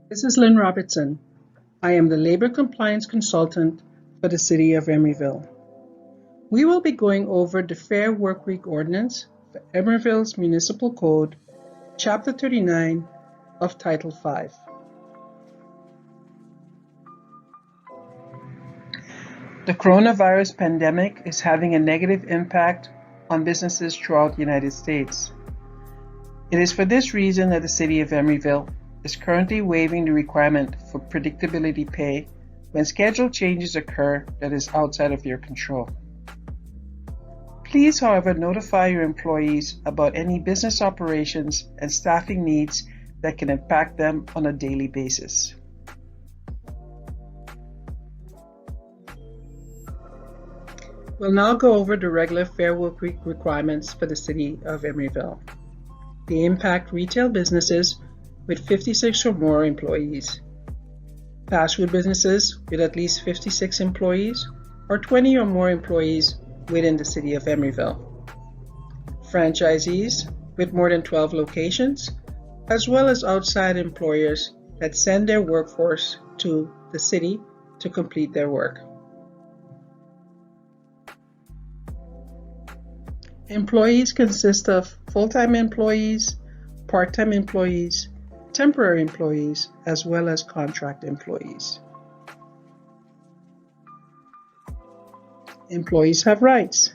This is Lynn Robertson. I am the Labor Compliance Consultant for the City of Emeryville. We will be going over the Fair Workweek Ordinance for Emeryville's Municipal Code, Chapter 39 of Title 5. The coronavirus pandemic is having a negative impact on businesses throughout the United States. It is for this reason that the City of Emeryville is currently waiving the requirement for predictability pay when schedule changes occur that is outside of your control. Please, however, notify your employees about any business operations and staffing needs that can impact them on a daily basis. We'll now go over the regular Fair Workweek requirements for the City of Emeryville. They impact retail businesses with 56 or more employees, fast food businesses with at least 56 employees or 20 or more employees within the City of Emeryville, franchisees with more than 12 locations, as well as outside employers that send their workforce to the city to complete their work. Employees consist of full-time employees, part-time employees, temporary employees, as well as contract employees. Employees have rights.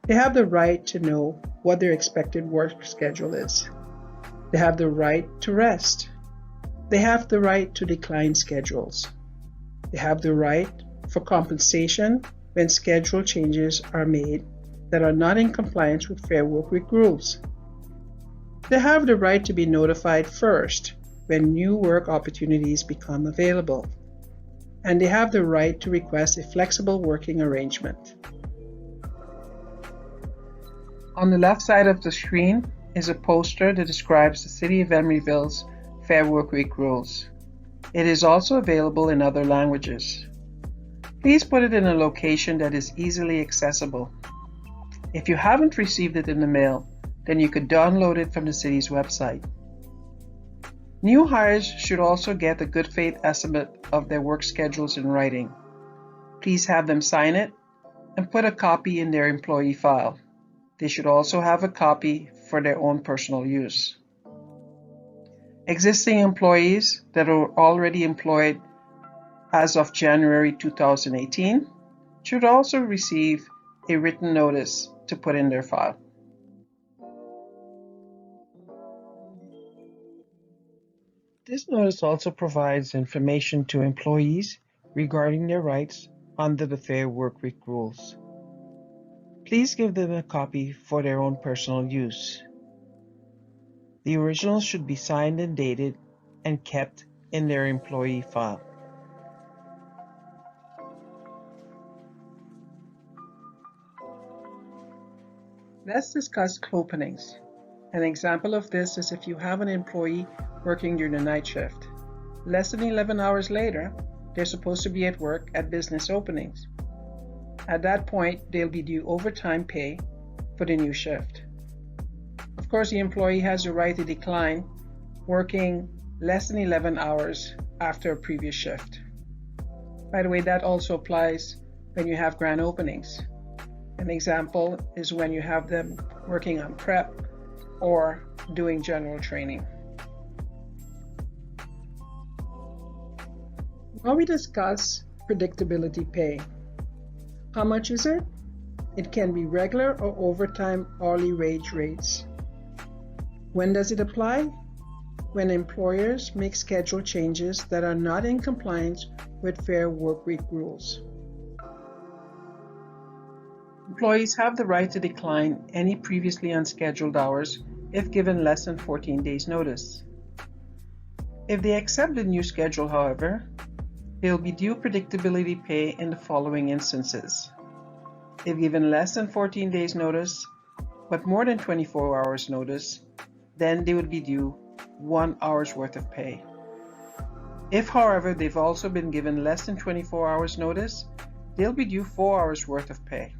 They have the right to know what their expected work schedule is. They have the right to rest. They have the right to decline schedules. They have the right for compensation when schedule changes are made that are not in compliance with Fair Workweek rules. They have the right to be notified first when new work opportunities become available, and they have the right to request a flexible working arrangement. On the left side of the screen is a poster that describes the City of Emeryville's Fair Workweek rules. It is also available in other languages. Please put it in a location that is easily accessible. If you haven't received it in the mail, then you could download it from the city's website. New hires should also get a good faith estimate of their work schedules in writing. Please have them sign it and put a copy in their employee file. They should also have a copy for their own personal use. Existing employees that are already employed as of January 2018 should also receive a written notice to put in their file. This notice also provides information to employees regarding their rights under the Fair Workweek rules. Please give them a copy for their own personal use. The original should be signed and dated and kept in their employee file. Let's discuss openings. An example of this is if you have an employee working during the night shift. Less than 11 hours later, they're supposed to be at work at business openings. At that point, they'll be due overtime pay for the new shift. Of course, the employee has the right to decline working less than 11 hours after a previous shift. By the way, that also applies when you have grand openings. An example is when you have them working on prep or doing general training. Now we discuss predictability pay. How much is it? It can be regular or overtime hourly wage rates. When does it apply? When employers make schedule changes that are not in compliance with Fair Workweek rules. Employees have the right to decline any previously unscheduled hours if given less than 14 days notice. If they accept the new schedule, however, they will be due predictability pay in the following instances. If given less than 14 days notice, but more than 24 hours notice, then they would be due 1 hour's worth of pay. If, however, they've also been given less than 24 hours notice, they'll be due 4 hours worth of pay.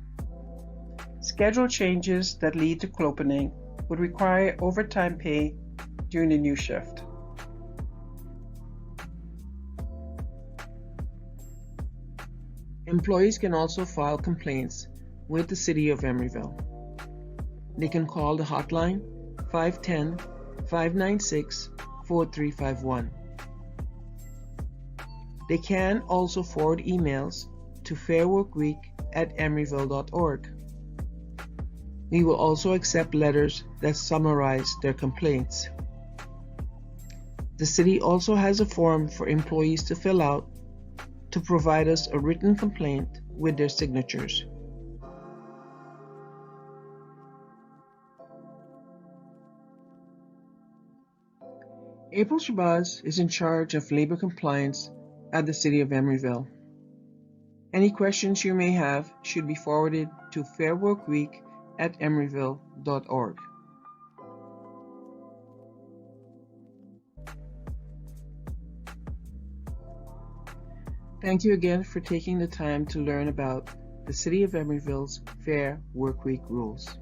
Schedule changes that lead to clopening would require overtime pay during the new shift. Employees can also file complaints with the City of Emeryville. They can call the hotline 510-596-4351. They can also forward emails to fairworkweek@emeryville.org. We will also accept letters that summarize their complaints. The city also has a form for employees to fill out to provide us a written complaint with their signatures. April Shabazz is in charge of labor compliance at the City of Emeryville. Any questions you may have should be forwarded to fairworkweek@emeryville.org. Thank you again for taking the time to learn about the City of Emeryville's Fair Workweek rules.